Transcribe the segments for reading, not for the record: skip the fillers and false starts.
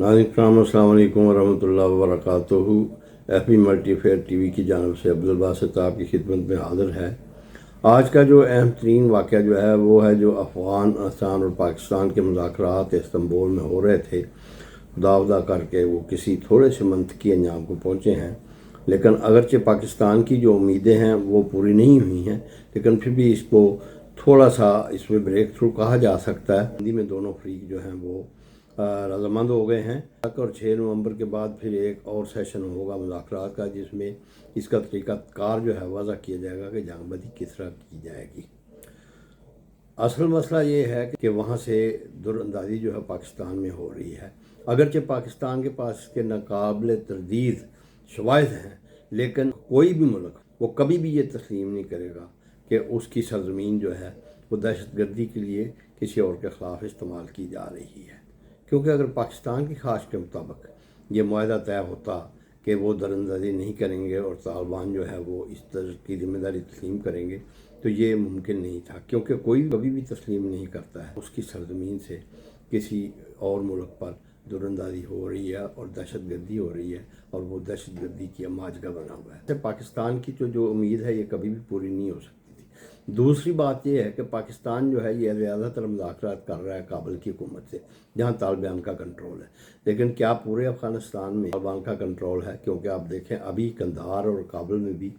अस्सलाम वालेकुम वरहमतुल्लाहि वबरकातुहू। F multi fair T V की जानब से अब्दुल बासित आपकी खिदमत में हाज़िर है। आज का जो अहम तरीन वाक़या जो है वो है जो अफ़गानिस्तान और पाकिस्तान के मुज़ाकरात इस्तांबुल में हो रहे थे, खुदा करके वो किसी थोड़े से मंतकी अंजाम को पहुँचे हैं। लेकिन अगरचे पाकिस्तान की जो उम्मीदें हैं वो पूरी नहीं हुई हैं, लेकिन फिर भी इसको थोड़ा सा इसमें ब्रेक थ्रू कहा जा सकता है। हिंदी में दोनों फरीक जो हैं वो रजामंद हो गए हैं। और 6 नवंबर के बाद फिर एक और सेशन होगा मुज़ाकरात का, जिसमें इसका तरीक़ाकार जो है वाज़ा किया जाएगा कि जंगबंदी किस तरह की जाएगी। असल मसला ये है कि वहाँ से दुरअंदाज़ी जो है पाकिस्तान में हो रही है। अगरचे पाकिस्तान के पास इसके नाकाबिल तरदीद शवाहिद हैं, लेकिन कोई भी मुल्क वो कभी भी ये तस्लीम नहीं करेगा कि उसकी सरजमीन जो है वो दहशतगर्दी के लिए किसी और के ख़िलाफ़ इस्तेमाल की जा रही है। क्योंकि अगर पाकिस्तान की ख्वाहिश के मुताबिक ये मुआहदा तय होता कि वो दरअंदाज़ी नहीं करेंगे और तालिबान जो है वो इस तरह की जिम्मेदारी तस्लीम करेंगे, तो ये मुमकिन नहीं था। क्योंकि कोई कभी भी तस्लीम नहीं करता है उसकी सरजमीन से किसी और मुल्क पर दुरअंदाज़ी हो रही है और दहशतगर्दी हो रही है, और वो दहशतगर्दी की माजगा बना हुआ है। तो पाकिस्तान की जो उम्मीद है ये कभी भी पूरी नहीं हो सकती थी। दूसरी बात यह है कि पाकिस्तान जो है ये ज़्यादातर मुज़ाकरात कर रहा है काबुल की हुकूमत से, जहाँ तालिबान का कंट्रोल है। लेकिन क्या पूरे अफ़गानिस्तान में तालिबान का कंट्रोल है? क्योंकि आप देखें अभी कंधार और काबुल में भी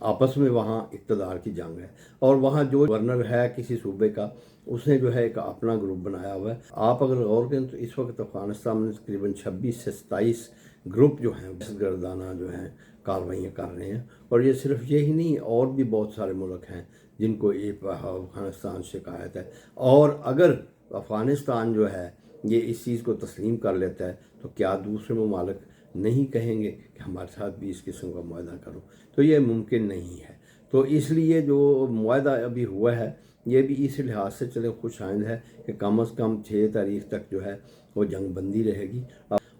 आपस में वहाँ इक़्तिदार की जंग है, और वहाँ जो गवर्नर है किसी सूबे का, उसने जो है एक अपना ग्रुप बनाया हुआ है। आप अगर गौर करें तो इस वक्त अफ़गानिस्तान में तकरीबन 26 से 27 ग्रुप जो हैं दहशतगर्दाना जो हैं कार्रवाइयाँ कर रहे हैं। और ये सिर्फ यही नहीं, और भी बहुत सारे मुल्क हैं जिनको ये अफ़गानिस्तान शिकायत है। और अगर अफ़गानिस्तान जो है ये इस चीज़ को तस्लीम कर लेता है, तो क्या दूसरे ममालिक नहीं कहेंगे कि हमारे साथ भी इस किस्म का मुआहदा करो? तो ये मुमकिन नहीं है। तो इसलिए जो मुआहदा अभी हुआ है ये भी इस लिहाज से चले खुशाइंद है कि कम अज़ कम 6 तारीख तक जो है वो जंग बंदी रहेगी।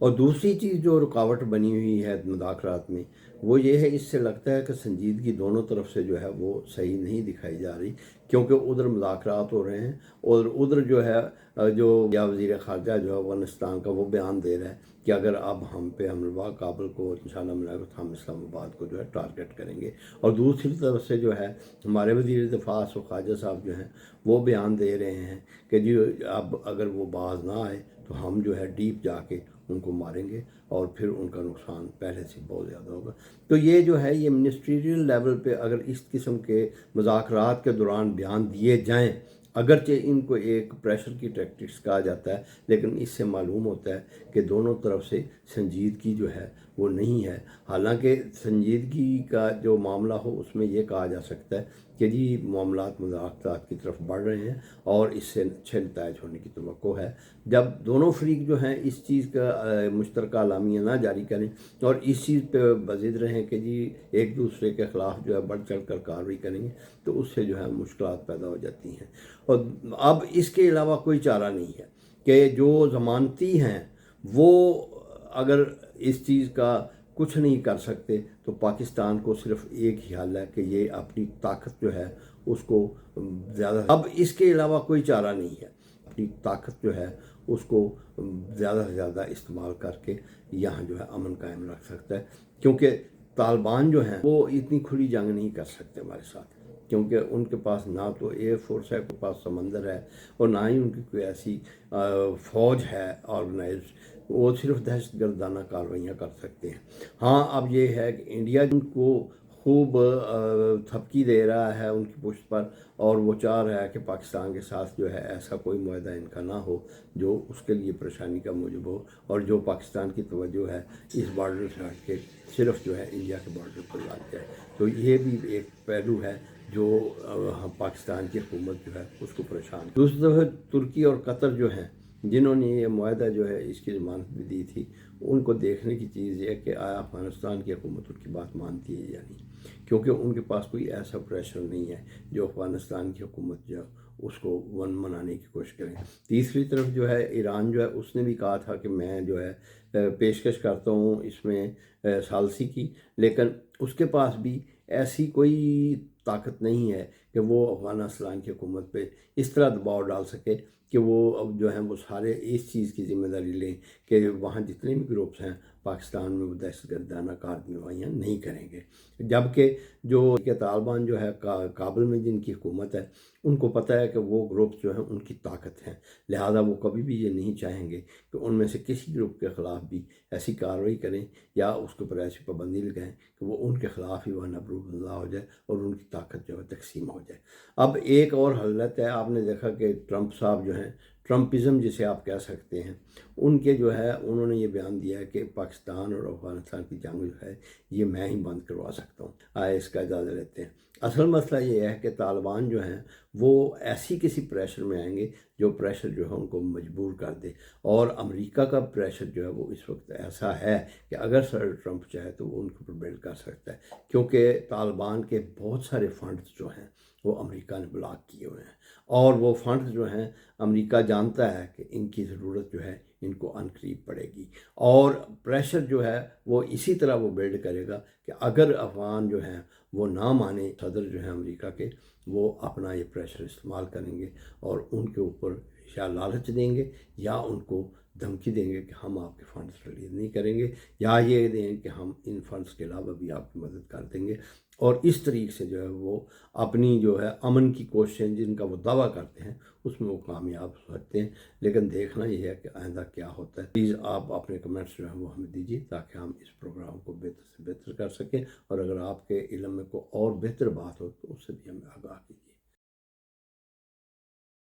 और दूसरी चीज़ जो रुकावट बनी हुई है मुज़ाकरात में वो ये है, इससे लगता है कि संजीदगी दोनों तरफ से जो है वो सही नहीं दिखाई जा रही। क्योंकि उधर मुज़ाकरात हो रहे हैं और उधर जो है जो या वज़ीर ख़ारजा जो है अफ़गानिस्तान का वो बयान दे रहा है कि अगर अब हम पे हमला काबुल को इंशाअल्लाह मिलेगा तो हम इस्लामाबाद को जो है टारगेट करेंगे। और दूसरी तरफ से जो है हमारे वज़ीर दिफ़ा ख़ारजा साहब जो हैं वो बयान दे रहे हैं कि जी अब अगर वो बाज ना आए तो हम जो है डीप जाके उनको मारेंगे और फिर उनका नुकसान पहले से बहुत ज़्यादा होगा। तो ये जो है ये मिनिस्ट्रियल लेवल पे अगर इस किस्म के मुज़ाकरात के दौरान बयान दिए जाएं, अगरचे इनको एक प्रेशर की टैक्टिक्स कहा जाता है, लेकिन इससे मालूम होता है कि दोनों तरफ से संजीदगी जो है वो नहीं है। हालांकि संजीदगी का जो मामला हो उसमें ये कहा जा सकता है कि जी मामलात मुज़ाकरात की तरफ बढ़ रहे हैं और इससे अच्छे नताइज होने की तवक्को है। जब दोनों फरीक जो हैं इस चीज़ का मुश्तरका अलामिया ना जारी करें और इस चीज़ पे बज़िद रहें कि जी एक दूसरे के ख़िलाफ़ जो है बढ़ चढ़ कर कार्रवाई करेंगे, तो उससे जो है मुश्किलात पैदा हो जाती हैं। और अब इसके अलावा कोई चारा नहीं है कि जो ज़मानती हैं वो अगर इस चीज़ का कुछ नहीं कर सकते, तो पाकिस्तान को सिर्फ एक ही हल है कि ये अपनी ताकत जो है उसको ज़्यादा, अब इसके अलावा कोई चारा नहीं है, अपनी ताकत जो है उसको ज़्यादा से ज़्यादा इस्तेमाल करके यहाँ जो है अमन कायम रख सकता है। क्योंकि तालिबान जो हैं वो इतनी खुली जंग नहीं कर सकते हमारे साथ, क्योंकि उनके पास ना तो एयर फोर्स है, उनके पास समंदर है, और ना ही उनकी कोई ऐसी फ़ौज है ऑर्गेनाइज। वो सिर्फ दहशतगर्दाना कार्रवाइयाँ कर सकते हैं। हाँ, अब ये है कि इंडिया उनको खूब थपकी दे रहा है उनकी पुष्ट पर, और वो चाह रहा है कि पाकिस्तान के साथ जो है ऐसा कोई मुआहदा इनका ना हो जो उसके लिए परेशानी का मूजब हो, और जो पाकिस्तान की तवज्जो है इस बॉर्डर से हट के सिर्फ जो है इंडिया के बॉर्डर पर लग जाए। तो ये भी एक पहलू है जो पाकिस्तान की हुकूमत जो है उसको परेशान। दूसरी तरफ तुर्की और कतर जो हैं जिन्होंने ये मुआहदा जो है इसकी ज़मानत भी दी थी, उनको देखने की चीज़ ये है कि आया अफ़गानिस्तान की हुकूमत उनकी बात मानती है या नहीं, क्योंकि उनके पास कोई ऐसा प्रेशर नहीं है जो अफ़गानिस्तान की हुकूमत जो उसको वन मनाने की कोशिश करें। तीसरी तरफ जो है ईरान जो है उसने भी कहा था कि मैं जो है पेशकश करता हूँ इसमें सालसी की, लेकिन उसके पास भी ऐसी कोई طاقت نہیں ہے کہ وہ افغانستان کی حکومت پہ اس طرح دباؤ ڈال سکے کہ وہ اب جو ہیں وہ سارے اس چیز کی ذمہ داری لیں کہ وہاں جتنے بھی گروپس ہیں پاکستان میں وہ دہشت گردانہ کارروائیاں نہیں کریں گے، جبکہ جو کہ طالبان جو ہے کابل میں جن کی حکومت ہے ان کو پتہ ہے کہ وہ گروپس جو ہیں ان کی طاقت ہیں، لہذا وہ کبھی بھی یہ نہیں چاہیں گے کہ ان میں سے کسی گروپ کے خلاف بھی ایسی کارروائی کریں یا اس کے اوپر ایسی پابندی لگائیں کہ وہ ان کے خلاف ہی وہ نبرود اللہ ہو جائے اور ان کی طاقت جو ہے تقسیم ہو جائے۔ اب ایک اور حالت ہے، آپ نے دیکھا کہ ٹرمپ صاحب جو ہیں، ٹرمپزم جسے آپ کہہ سکتے ہیں، ان کے جو ہے انہوں نے یہ بیان دیا ہے کہ پاکستان اور افغانستان کی جنگ جو ہے یہ میں ہی بند کروا سکتا ہوں، آئے اس کا اجازہ لیتے ہیں۔ اصل مسئلہ یہ ہے کہ طالبان جو ہیں وہ ایسی کسی پریشر میں آئیں گے جو پریشر جو ہے ان کو مجبور کر دے، اور امریکہ کا پریشر جو ہے وہ اس وقت ایسا ہے کہ اگر سر ٹرمپ چاہے تو وہ ان کے اوپر بلڈ کر سکتا ہے، کیونکہ طالبان کے بہت سارے فنڈز جو ہیں وہ امریکہ نے بلاک کیے ہوئے ہیں، اور وہ فنڈز جو ہیں امریکہ جانتا ہے کہ ان کی ضرورت جو ہے ان کو عنقریب پڑے گی، اور پریشر جو ہے وہ اسی طرح وہ بلڈ کرے گا کہ اگر افغان جو ہیں وہ نہ مانے، صدر جو ہیں امریکہ کے وہ اپنا یہ پریشر استعمال کریں گے اور ان کے اوپر یا لالچ دیں گے یا ان کو دھمکی دیں گے کہ ہم آپ کے فنڈز ریلیز نہیں کریں گے، یا یہ دیں کہ ہم ان فنڈز کے علاوہ بھی آپ کی مدد کر دیں گے، اور اس طریقے سے جو ہے وہ اپنی جو ہے امن کی کوششیں جن کا وہ دعویٰ کرتے ہیں اس میں وہ کامیاب ہو سکتے ہیں۔ لیکن دیکھنا یہ ہے کہ آئندہ کیا ہوتا ہے۔ پلیز آپ اپنے کمنٹس جو ہیں وہ ہمیں دیجیے تاکہ ہم اس پروگرام کو بہتر سے بہتر کر سکیں، اور اگر آپ کے علم میں کوئی اور بہتر بات ہو تو اس سے بھی ہمیں آگاہ کیجیے۔